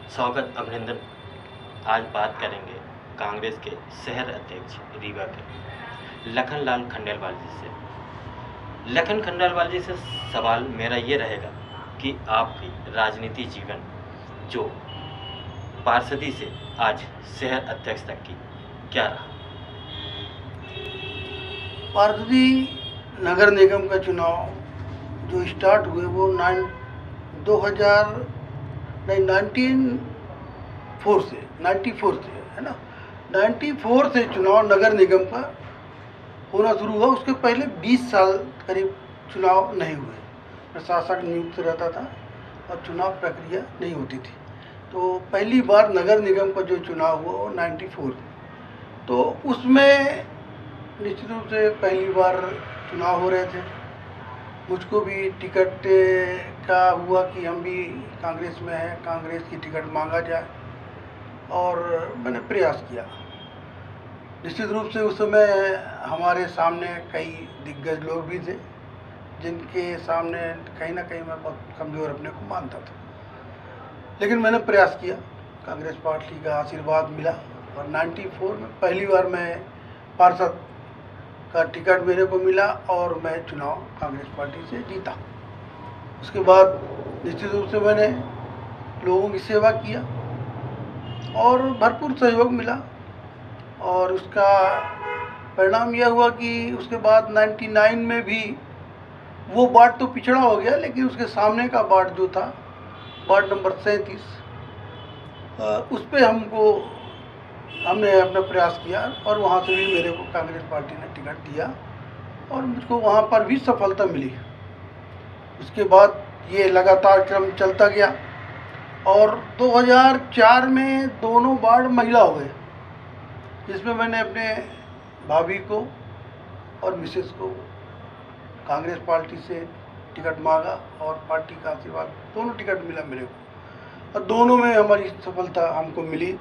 स्वागत अभिनंदन। आज बात करेंगे कांग्रेस के शहर अध्यक्ष रीवा के लखनलाल खंडेलवाल जी से। लखन खंडेलवाल जी से सवाल मेरा ये रहेगा कि आपकी राजनीति जीवन जो पार्षदी से आज शहर अध्यक्ष तक की क्या रहा? पार्षदी नगर निगम का चुनाव जो स्टार्ट हुए वो 94 से है ना। 94 से चुनाव नगर निगम का होना शुरू हुआ। उसके पहले 20 साल करीब चुनाव नहीं हुए। प्रशासक नियुक्त रहता था और चुनाव प्रक्रिया नहीं होती थी। तो पहली बार नगर निगम का जो चुनाव हुआ वो 94 में। तो उसमें निश्चित रूप से पहली बार चुनाव हो रहे थे। मुझको भी टिकट का हुआ कि हम भी कांग्रेस में हैं, कांग्रेस की टिकट मांगा जाए और मैंने प्रयास किया। निश्चित रूप से उस समय हमारे सामने कई दिग्गज लोग भी थे जिनके सामने कहीं ना कहीं मैं बहुत कमज़ोर अपने को मानता था, लेकिन मैंने प्रयास किया। कांग्रेस पार्टी का आशीर्वाद मिला और 94 में पहली बार मैं पार्षद का टिकट मेरे को मिला और मैं चुनाव कांग्रेस पार्टी से जीता। उसके बाद निश्चित रूप से मैंने लोगों की सेवा किया और भरपूर सहयोग मिला और उसका परिणाम यह हुआ कि उसके बाद 99 में भी वो वार्ड तो पिछड़ा हो गया, लेकिन उसके सामने का वार्ड जो था, वार्ड नंबर 37, उस पर हमने अपना प्रयास किया और वहाँ से भी मेरे को कांग्रेस पार्टी ने टिकट दिया और मुझको वहाँ पर भी सफलता मिली। उसके बाद ये लगातार क्रम चलता गया और 2004 में दोनों वार्ड महिला हो गए, जिसमें मैंने अपने भाभी को और मिसेस को कांग्रेस पार्टी से टिकट मांगा और पार्टी का आशीर्वाद दोनों टिकट मिला मेरे को और दोनों में हमारी सफलता हमको मिली।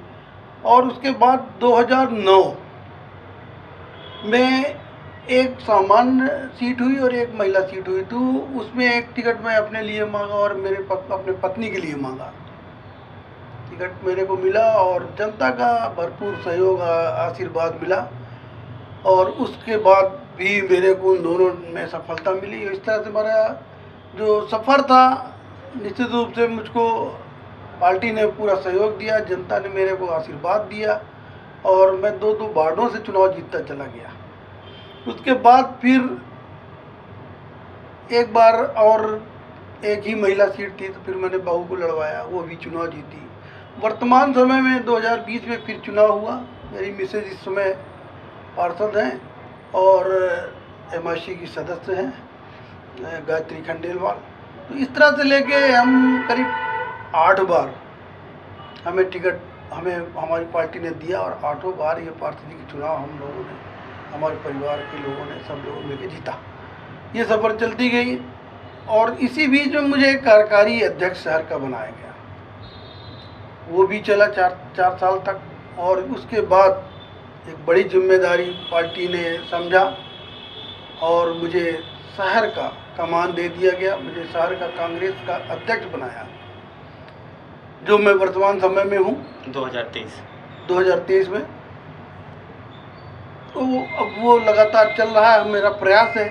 और उसके बाद 2009 में एक सामान्य सीट हुई और एक महिला सीट हुई। तो उसमें एक टिकट मैं अपने लिए मांगा और अपने पत्नी के लिए मांगा। टिकट मेरे को मिला और जनता का भरपूर सहयोग आशीर्वाद मिला और उसके बाद भी मेरे को उन दोनों में सफलता मिली। इस तरह से हमारा जो सफ़र था, निश्चित रूप से मुझको पार्टी ने पूरा सहयोग दिया, जनता ने मेरे को आशीर्वाद दिया और मैं दो वार्डों से चुनाव जीतता चला गया। उसके बाद फिर एक बार और एक ही महिला सीट थी, तो फिर मैंने बहू को लड़वाया, वो भी चुनाव जीती। वर्तमान समय में 2020 में फिर चुनाव हुआ। मेरी मिसेज इस समय पार्षद हैं और MIC की सदस्य हैं, गायत्री खंडेलवाल। तो इस तरह से लेके हम करीब 8 बार हमें टिकट हमारी पार्टी ने दिया और 8 बार ये पार्षदी के चुनाव हम लोगों ने, हमारे परिवार के लोगों ने, सब लोगों मिलकर जीता। ये सफ़र चलती गई और इसी बीच में मुझे कार्यकारी अध्यक्ष शहर का बनाया गया। वो भी चला 4 साल तक और उसके बाद एक बड़ी जिम्मेदारी पार्टी ने समझा और मुझे शहर का कमान दे दिया गया। मुझे शहर का कांग्रेस का अध्यक्ष बनाया, जो मैं वर्तमान समय में हूँ 2023 में। तो अब वो लगातार चल रहा है, मेरा प्रयास है।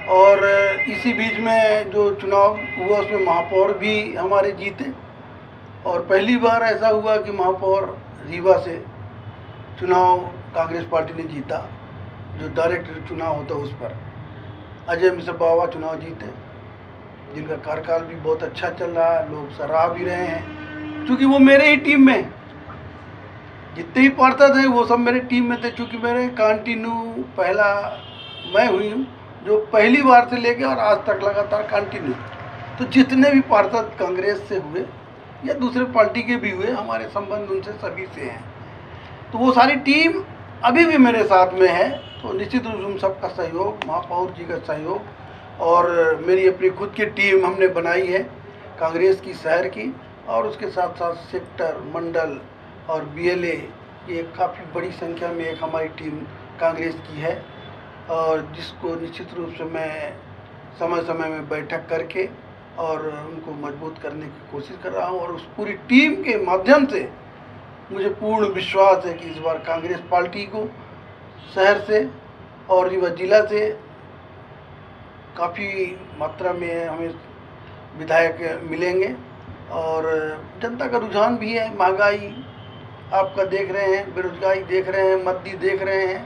और इसी बीच में जो चुनाव हुआ उसमें महापौर भी हमारे जीते और पहली बार ऐसा हुआ कि महापौर रीवा से चुनाव कांग्रेस पार्टी ने जीता। जो डायरेक्ट चुनाव होता है उस पर अजय मिश्र बाबा चुनाव जीते, जिनका कार्यकाल भी बहुत अच्छा चल रहा है, लोग सराह भी रहे हैं। क्योंकि वो मेरे ही टीम में, जितने ही पार्षद हैं वो सब मेरे टीम में थे। चूँकि मेरे कंटिन्यू पहला मैं हुई हूँ जो पहली बार से लेके और आज तक लगातार कंटिन्यू। तो जितने भी पार्षद कांग्रेस से हुए या दूसरे पार्टी के भी हुए, हमारे संबंध उनसे सभी से हैं। तो वो सारी टीम अभी भी मेरे साथ में है। तो निश्चित रूप से उन सबका सहयोग, महापौर जी का सहयोग और मेरी अपनी खुद की टीम हमने बनाई है कांग्रेस की शहर की, और उसके साथ साथ सेक्टर, मंडल और BLA, ये काफ़ी बड़ी संख्या में एक हमारी टीम कांग्रेस की है और जिसको निश्चित रूप से मैं समय समय में बैठक करके और उनको मजबूत करने की कोशिश कर रहा हूँ। और उस पूरी टीम के माध्यम से मुझे पूर्ण विश्वास है कि इस बार कांग्रेस पार्टी को शहर से और रीवा जिला से काफ़ी मात्रा में हमें विधायक मिलेंगे। और जनता का रुझान भी है, महंगाई आपका देख रहे हैं, बेरोजगारी देख रहे हैं, मद्दी देख रहे हैं।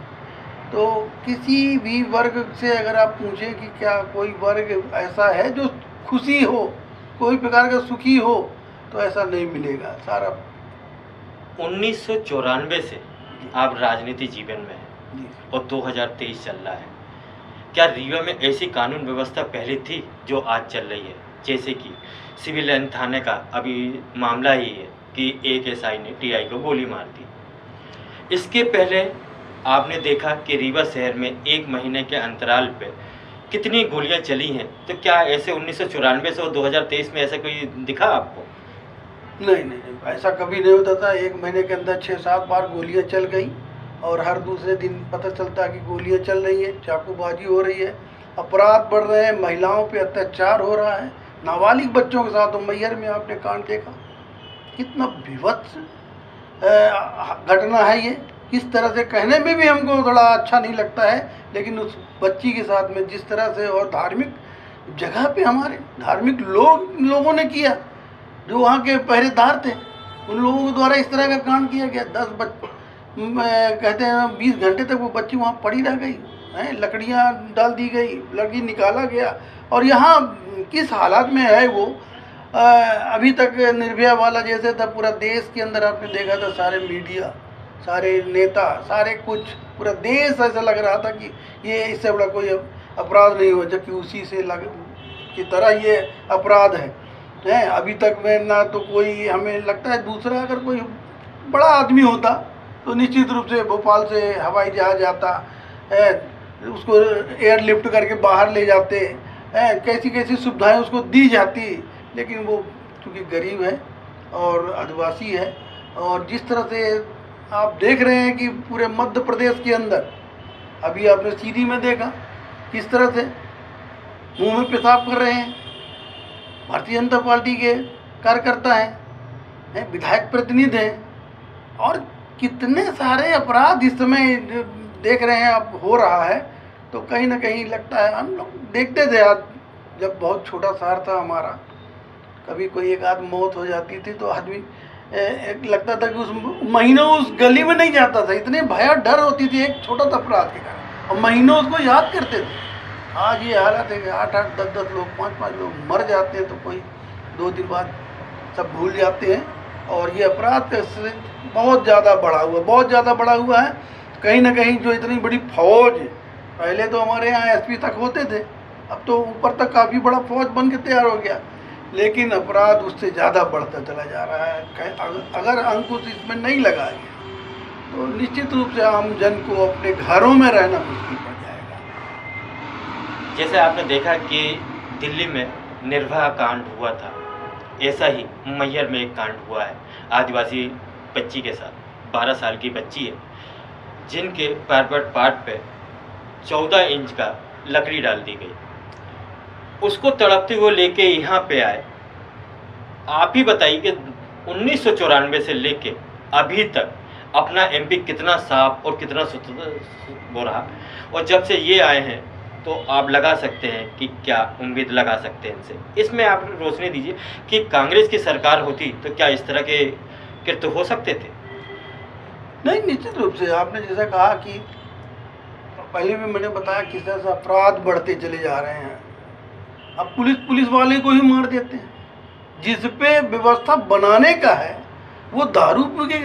तो किसी भी वर्ग से अगर आप पूछें कि क्या कोई वर्ग ऐसा है जो खुशी हो, कोई प्रकार का सुखी हो, तो ऐसा नहीं मिलेगा। सारा 1994 से आप राजनीति जीवन में हैं जी और 2023 चल रहा है। क्या रीवा में ऐसी कानून व्यवस्था पहले थी जो आज चल रही है? जैसे कि सिविल लाइन थाने का अभी मामला ही है कि एक एसआई ने टीआई को गोली मार दी। इसके पहले आपने देखा कि रीवा शहर में 1 महीने के अंतराल पे कितनी गोलियां चली हैं। तो क्या ऐसे 1994 से और 2023 में ऐसा कोई दिखा आपको? नहीं, ऐसा कभी नहीं होता था। 1 महीने के अंदर 6-7 बार गोलियां चल गई और हर दूसरे दिन पता चलता कि गोलियां चल रही है, चाकूबाजी हो रही है, अपराध बढ़ रहे हैं, महिलाओं पे अत्याचार हो रहा है, नाबालिग बच्चों के साथ। तो मैहर में आपने कांड देखा, कितना विभत्स घटना है ये। किस तरह से कहने में भी हमको थोड़ा अच्छा नहीं लगता है, लेकिन उस बच्ची के साथ में जिस तरह से, और धार्मिक जगह पे हमारे धार्मिक लोगों ने किया, जो वहाँ के पहरेदार थे, उन लोगों के द्वारा इस तरह का कांड किया गया। 10 कहते हैं 20 घंटे तक वो बच्ची वहाँ पड़ी रह गई हैं, लकड़ियाँ डाल दी गई, लड़की निकाला गया। और यहाँ किस हालात में है वो, अभी तक निर्भया वाला जैसे था, पूरा देश के अंदर आपने देखा था, सारे मीडिया, सारे नेता, सारे कुछ, पूरा देश ऐसा लग रहा था कि ये इससे बड़ा कोई अपराध नहीं हो, जबकि उसी से की तरह ये अपराध है। अभी तक में ना तो कोई, हमें लगता है दूसरा अगर कोई बड़ा आदमी होता तो निश्चित रूप से भोपाल से हवाई जहाज आता, उसको एयरलिफ्ट करके बाहर ले जाते, कैसी कैसी सुविधाएं उसको दी जाती। लेकिन वो चूँकि गरीब है और आदिवासी है, और जिस तरह से आप देख रहे हैं कि पूरे मध्य प्रदेश के अंदर, अभी आपने सीधी में देखा किस तरह से मुंह में पेशाब कर रहे हैं भारतीय जनता पार्टी के कार्यकर्ता हैं, विधायक प्रतिनिधि हैं, और कितने सारे अपराध इस समय देख रहे हैं अब हो रहा है। तो कहीं ना कहीं लगता है, हम लोग देखते थे आज जब बहुत छोटा शहर था हमारा, कभी कोई एक आध मौत हो जाती थी तो आदमी लगता था कि उस महीनों उस गली में नहीं जाता था, इतने भयानक डर होती थी एक छोटा सा अपराध के कारण, और महीनों उसको याद करते थे। आज ये हालत है कि 8-8, 10-10 लोग, 5-5 लोग मर जाते हैं तो कोई 2 दिन बाद सब भूल जाते हैं। और ये अपराध बहुत ज़्यादा बढ़ा हुआ है। कहीं ना कहीं जो इतनी बड़ी फौज, पहले तो हमारे यहाँ एसपी तक होते थे, अब तो ऊपर तक काफ़ी बड़ा फौज बन के तैयार हो गया, लेकिन अपराध उससे ज़्यादा बढ़ता चला जा रहा है। अगर अंकुश इसमें नहीं लगाया गया तो निश्चित रूप से आम जन को अपने घरों में रहना मुश्किल पड़ जाएगा। जैसे आपने देखा कि दिल्ली में निर्भया कांड हुआ था, ऐसा ही मैहर में एक कांड हुआ है आदिवासी बच्ची के साथ। 12 साल की बच्ची है जिनके प्राइवेट पार्ट पे 14 इंच का लकड़ी डाल दी गई। उसको तड़पते हुए लेके यहाँ पे आए। आप ही बताइए कि 1994 से लेके अभी तक अपना एमपी कितना साफ और कितना सुथरा हो रहा, और जब से ये आए हैं तो आप लगा सकते हैं कि क्या उम्मीद लगा सकते हैं इनसे। इसमें आप रोशनी दीजिए कि कांग्रेस की सरकार होती तो क्या इस तरह के कृत्य हो सकते थे? नहीं, निश्चित रूप से आपने जैसा कहा कि पहले भी मैंने बताया किस तरह से अपराध बढ़ते चले जा रहे हैं। अब पुलिस वाले को ही मार देते हैं, जिस पे व्यवस्था बनाने का है वो दारू पी के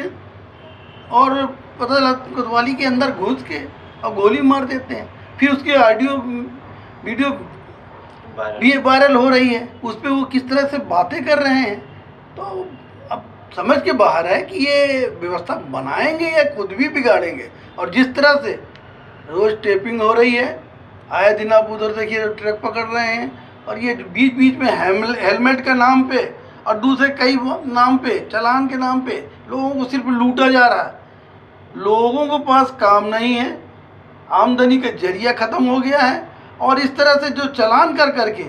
और पता लगा कोतवाली के अंदर घुस के और गोली मार देते हैं। फिर उसके ऑडियो वीडियो भी वायरल हो रही है, उस पर वो किस तरह से बातें कर रहे हैं। तो अब समझ के बाहर है कि ये व्यवस्था बनाएंगे या खुद भी बिगाड़ेंगे। और जिस तरह से रोज टेपिंग हो रही है, आए दिन आप उधर देखिए ट्रक पकड़ रहे हैं, और ये बीच बीच में हेलमेट का नाम पे और दूसरे कई नाम पे, चालान के नाम पे लोगों को सिर्फ लूटा जा रहा है। लोगों के पास काम नहीं है, आमदनी का जरिया ख़त्म हो गया है, और इस तरह से जो चालान कर करके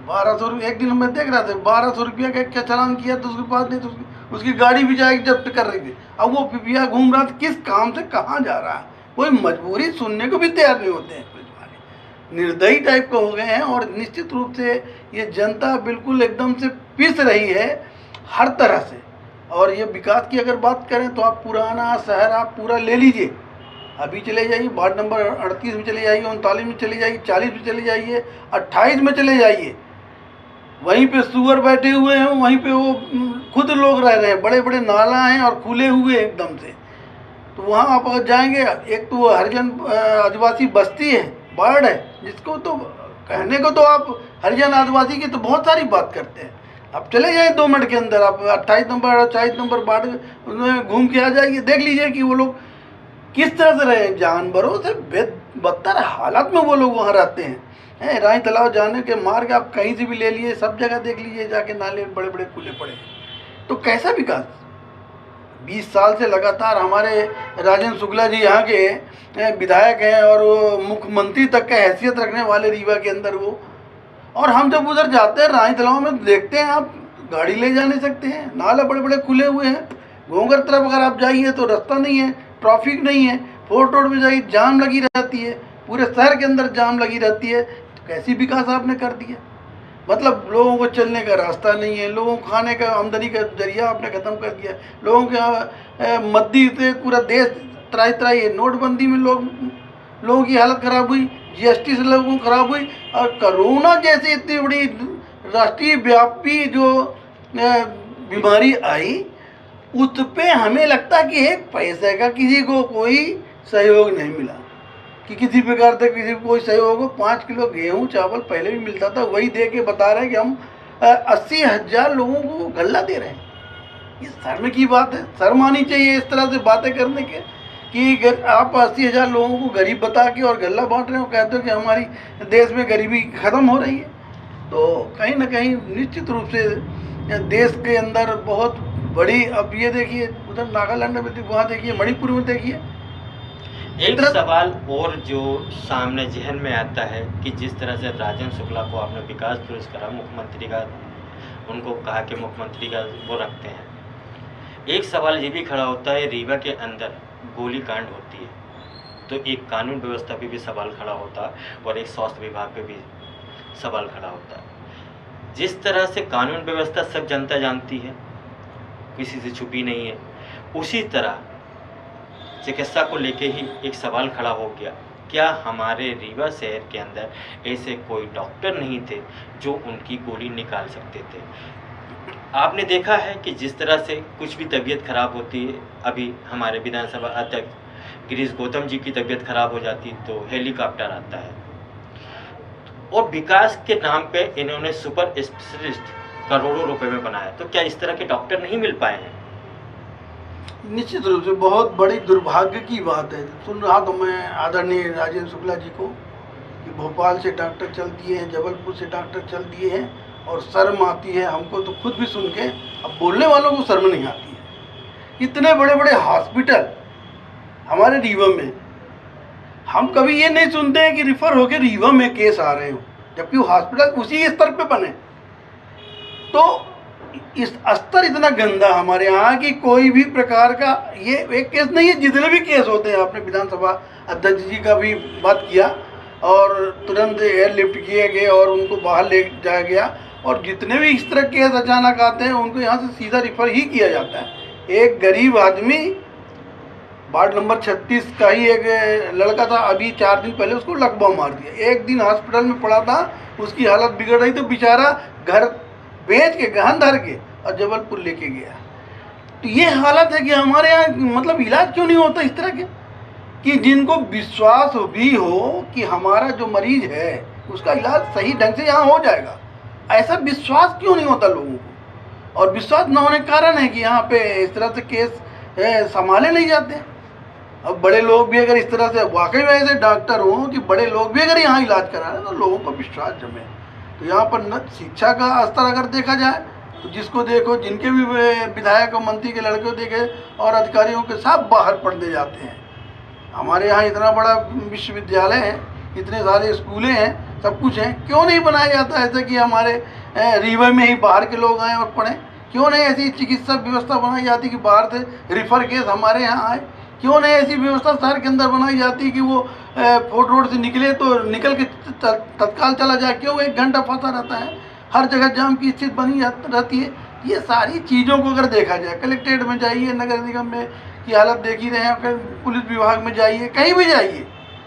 1200 रुपये एक दिन मैं देख रहा था, 1200 रुपया का क्या चालान किया तो उसके पास नहीं तो उसकी गाड़ी भी जाके जब्त कर रही थी। अब वो पिपिया घूम रहा था, किस काम से कहाँ जा रहा है, कोई मजबूरी सुनने को भी तैयार नहीं होते हैं पुलिस वाले, निर्दयी टाइप का हो गए हैं। और निश्चित रूप से ये जनता बिल्कुल एकदम से पिस रही है हर तरह से। और ये विकास की अगर बात करें तो आप पुराना शहर आप पूरा ले लीजिए, अभी चले जाइए वार्ड नंबर 38 में चले जाइए, 39 में चले जाइए, 40 में चले जाइए, 28 में चले जाइए, वहीं पे सुअर बैठे हुए हैं, वहीं पे वो खुद लोग रह रहे हैं, बड़े बड़े नाला हैं और खुले हुए एकदम से। तो वहाँ आप अगर जाएंगे, एक तो वो हरिजन आदिवासी बस्ती है, वार्ड है, जिसको तो कहने को तो आप हरिजन आदिवासी की तो बहुत सारी बात करते हैं। आप चले जाए 2 मिनट के अंदर, आप 28 नंबर और 40 नंबर वार्ड में घूम के आ जाइए, देख लीजिए कि वो लोग किस तरह से रहे, जानवरों से बदतर हालत में वो लोग वहाँ रहते हैं। राई तालाब जाने के मार्ग आप कहीं से भी ले लिए, सब जगह देख लीजिए जाके, नाले बड़े बड़े खुले पड़े। तो कैसा विकास? 20 साल से लगातार हमारे राजेंद्र शुक्ला जी यहाँ के विधायक हैं और वो मुख्यमंत्री तक का हैसियत रखने वाले रीवा के अंदर वो। और हम जब उधर जाते हैं राई तालाब में, देखते हैं आप गाड़ी ले जा नहीं सकते हैं, नाले बड़े बड़े खुले हुए हैं। घोंगर तरफ अगर आप जाइए तो रास्ता नहीं है, ट्रैफिक नहीं है, फोर्ट रोड में जाइए जाम लगी रहती है, पूरे शहर के अंदर जाम लगी रहती है। तो कैसी विकास आपने कर दिया? मतलब लोगों को चलने का रास्ता नहीं है, लोगों को खाने का आमदनी का जरिया आपने ख़त्म कर दिया, लोगों के मद्दी से पूरा देश त्राही त्राही है। नोटबंदी में लोगों की हालत ख़राब हुई, जीएसटी से लोगों को ख़राब हुई, और कोरोना जैसी इतनी बड़ी राष्ट्रीय व्यापी जो बीमारी आई, उस पे हमें लगता कि एक पैसे का किसी को कोई सहयोग नहीं मिला, कि किसी प्रकार से किसी को कोई सहयोग हो। 5 किलो गेहूँ चावल पहले भी मिलता था, वही दे के बता रहे हैं कि हम 80,000 लोगों को गल्ला दे रहे हैं। ये शर्म की बात है, शर्म आनी चाहिए इस तरह से बातें करने के, कि आप 80,000 लोगों को गरीब बता के और गल्ला बांट रहे हो, कहते हो कि हमारी देश में गरीबी ख़त्म हो रही है। तो कहीं ना कहीं निश्चित रूप से देश के अंदर बहुत बड़ी, अब ये देखिए उधर नागालैंड में, वहाँ देखिए मणिपुर में देखिए। एक सवाल और जो सामने जहन में आता है कि जिस तरह से राजेंद्र शुक्ला को आपने विकास पुरस्कार मुख्यमंत्री का, उनको कहा कि मुख्यमंत्री का वो रखते हैं, एक सवाल ये भी खड़ा होता है, रीवा के अंदर गोली कांड होती है तो एक कानून व्यवस्था पे भी सवाल खड़ा होता है और एक स्वास्थ्य विभाग पे भी सवाल खड़ा होता है। जिस तरह से कानून व्यवस्था सब जनता जानती है, किसी से छुपी नहीं है, उसी तरह चिकित्सा को लेके ही एक सवाल खड़ा हो गया, क्या हमारे रीवा शहर के अंदर ऐसे कोई डॉक्टर नहीं थे जो उनकी गोली निकाल सकते थे? आपने देखा है कि जिस तरह से कुछ भी तबीयत खराब होती है, अभी हमारे विधानसभा अध्यक्ष गिरीश गौतम जी की तबीयत खराब हो जाती तो हेलीकॉप्टर आता है, और विकास के नाम पे इन्होंने सुपर स्पेशलिस्ट करोड़ों रुपए में बनाया। तो क्या इस तरह के डॉक्टर नहीं मिल पाए हैं? निश्चित रूप से बहुत बड़ी दुर्भाग्य की बात है। सुन रहा तो मैं आदरणीय राजेंद्र शुक्ला जी को कि भोपाल से डॉक्टर चल दिए हैं, जबलपुर से डॉक्टर चल दिए हैं, और शर्म आती है हमको तो खुद भी सुन के, अब बोलने वालों को शर्म नहीं आती है। इतने बड़े बड़े हॉस्पिटल हमारे रीवा में, हम कभी ये नहीं सुनते हैं कि रिफ़र होकर रीवा में केस आ रहे हो, जबकि वो हॉस्पिटल उसी स्तर पे बने। तो इस स्तर इतना गंदा हमारे यहाँ कि कोई भी प्रकार का ये एक केस नहीं है, जितने भी केस होते हैं, आपने विधानसभा अध्यक्ष जी का भी बात किया और तुरंत एयरलिफ्ट किए गए और उनको बाहर ले जाया गया, और जितने भी इस तरह केस अचानक आते हैं उनको यहाँ से सीधा रिफ़र ही किया जाता है। एक गरीब आदमी, वार्ड नंबर 36 का ही एक लड़का था, अभी 4 दिन पहले उसको लकवा मार दिया, 1 दिन हॉस्पिटल में पड़ा था, उसकी हालत बिगड़ रही तो बेचारा घर बेच के गहन धर के और जबलपुर लेके गया। तो ये हालत है कि हमारे यहाँ मतलब इलाज क्यों नहीं होता इस तरह के, कि जिनको विश्वास भी हो कि हमारा जो मरीज है उसका इलाज सही ढंग से यहाँ हो जाएगा, ऐसा विश्वास क्यों नहीं होता लोगों को? और विश्वास न होने के कारण है कि यहाँ पे इस तरह से केस संभाले नहीं जाते। अब बड़े लोग भी अगर इस तरह से वाकई में ऐसे डॉक्टर हों कि बड़े लोग भी अगर यहाँ इलाज करा रहे हैं तो लोगों को विश्वास जमे। तो यहाँ पर न शिक्षा का स्तर अगर देखा जाए तो जिसको देखो, जिनके भी विधायक और मंत्री के लड़के देखे और अधिकारियों के सब बाहर पढ़ने जाते हैं। हमारे यहाँ इतना बड़ा विश्वविद्यालय है, इतने सारे स्कूलें हैं, सब कुछ है, क्यों नहीं बनाया जाता ऐसे कि हमारे रीवा में ही बाहर के लोग आएँ और पढ़ें? क्यों नहीं ऐसी चिकित्सा व्यवस्था बनाई जाती कि बाहर से रिफ़र केस हमारे यहाँ आए? क्यों नहीं ऐसी व्यवस्था शहर के अंदर बनाई जाती कि वो फोर्ट रोड से निकले तो निकल के तत्काल चला जाए? क्यों 1 घंटा फंसा रहता है? हर जगह जाम की स्थिति बनी रहती है। ये सारी चीज़ों को अगर देखा जाए, कलेक्ट्रेट में जाइए, नगर निगम में की हालत देख ही रहे हैं, पुलिस विभाग में जाइए, कहीं भी जाइए,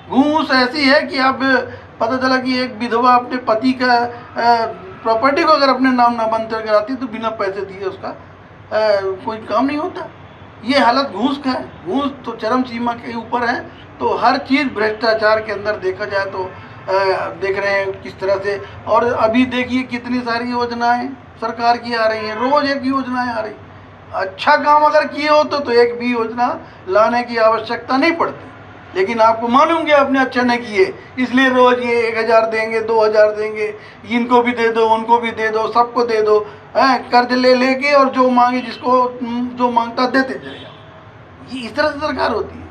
घूस ऐसी है कि अब पता चला कि एक विधवा अपने पति का प्रॉपर्टी को अगर अपने नाम ना बंद कराती तो बिना पैसे दिए उसका कोई काम नहीं होता। ये हालत घूस का है। घूस तो चरम सीमा के ऊपर है। तो हर चीज़ भ्रष्टाचार के अंदर देखा जाए तो देख रहे हैं किस तरह से। और अभी देखिए कितनी सारी योजनाएं सरकार की आ रही हैं, रोज़ एक योजनाएं आ रही। अच्छा काम अगर किए हो तो एक भी योजना लाने की आवश्यकता नहीं पड़ती, लेकिन आपको मालूम कि आपने अच्छा नहीं किए, इसलिए रोज़ ये 1000 देंगे, 2000 देंगे, इनको भी दे दो, उनको भी दे दो, सबको दे दो, कर्ज ले लेके और जो मांगे जिसको जो मांगता देते चले जाओ। ये इस तरह से सरकार होती है।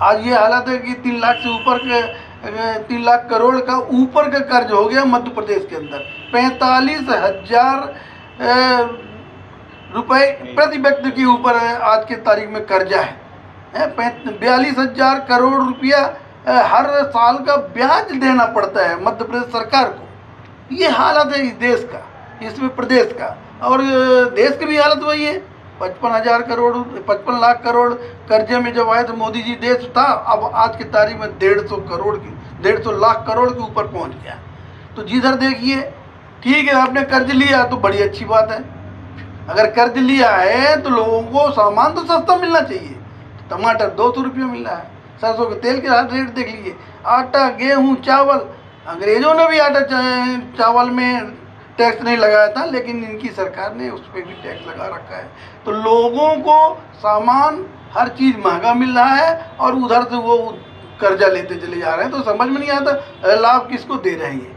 आज ये हालत है कि 3 लाख से ऊपर के 3 लाख करोड़ का ऊपर का कर्ज हो गया मध्य प्रदेश के अंदर। 45,000 रुपये प्रति व्यक्ति के ऊपर आज के तारीख में कर्जा है। 42,000 करोड़ रुपया हर साल का ब्याज देना पड़ता है मध्य प्रदेश सरकार को। ये हालत है इस देश का, इसमें प्रदेश का। और देश की भी हालत वही है। 55 लाख करोड़ कर्जे में जब आए तो मोदी जी देश था, अब आज की तारीख में 150 लाख करोड़ के ऊपर पहुंच गया। तो जिधर देखिए, ठीक है आपने कर्ज लिया तो बड़ी अच्छी बात है। अगर कर्ज लिया है तो लोगों को सामान तो सस्ता मिलना चाहिए। टमाटर 200 रुपये मिल रहा है, सरसों के तेल के रेट देख लीजिए, आटा, गेहूँ, चावल। अंग्रेजों ने भी आटा चावल में टैक्स नहीं लगाया था, लेकिन इनकी सरकार ने उस पर भी टैक्स लगा रखा है। तो लोगों को सामान हर चीज़ महंगा मिल रहा है और उधर से वो कर्जा लेते चले जा रहे हैं। तो समझ में नहीं आता लाभ किसको दे रहे हैं।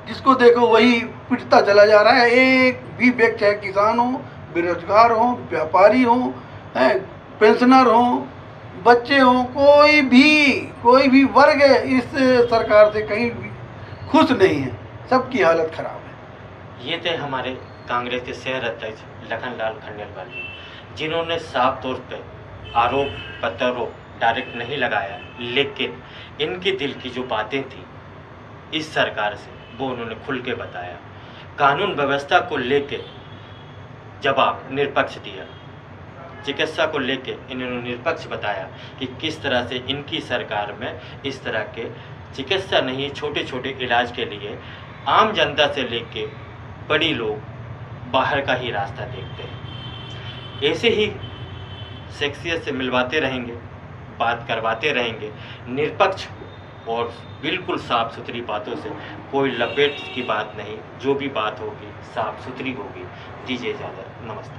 जिसको देखो वही पिटता चला जा रहा है। एक भी व्यक्ति, चाहे किसान हो, बेरोजगार हो, व्यापारी हो, पेंशनर हो, बच्चे हो, कोई भी वर्ग इस सरकार से कहीं भी खुश नहीं है। सबकी हालत खराब है। ये थे हमारे कांग्रेस के शहर अध्यक्ष लखनलाल खंडेलवाल जी, जिन्होंने साफ तौर पे आरोप प्रत्यारोप डायरेक्ट नहीं लगाया, लेकिन इनके दिल की जो बातें थी इस सरकार से वो उन्होंने खुल के बताया। कानून व्यवस्था को लेके जवाब निरपक्ष दिया, चिकित्सा को लेके इन्होंने निरपक्ष बताया कि किस तरह से इनकी सरकार में इस तरह के चिकित्सा नहीं, छोटे छोटे इलाज के लिए आम जनता से लेके बड़ी लोग बाहर का ही रास्ता देखते हैं। ऐसे ही शख्सियत से मिलवाते रहेंगे, बात करवाते रहेंगे, निरपक्ष और बिल्कुल साफ़ सुथरी बातों से, कोई लपेट की बात नहीं, जो भी बात होगी साफ़ सुथरी होगी। दीजिए इजाज़त, नमस्ते।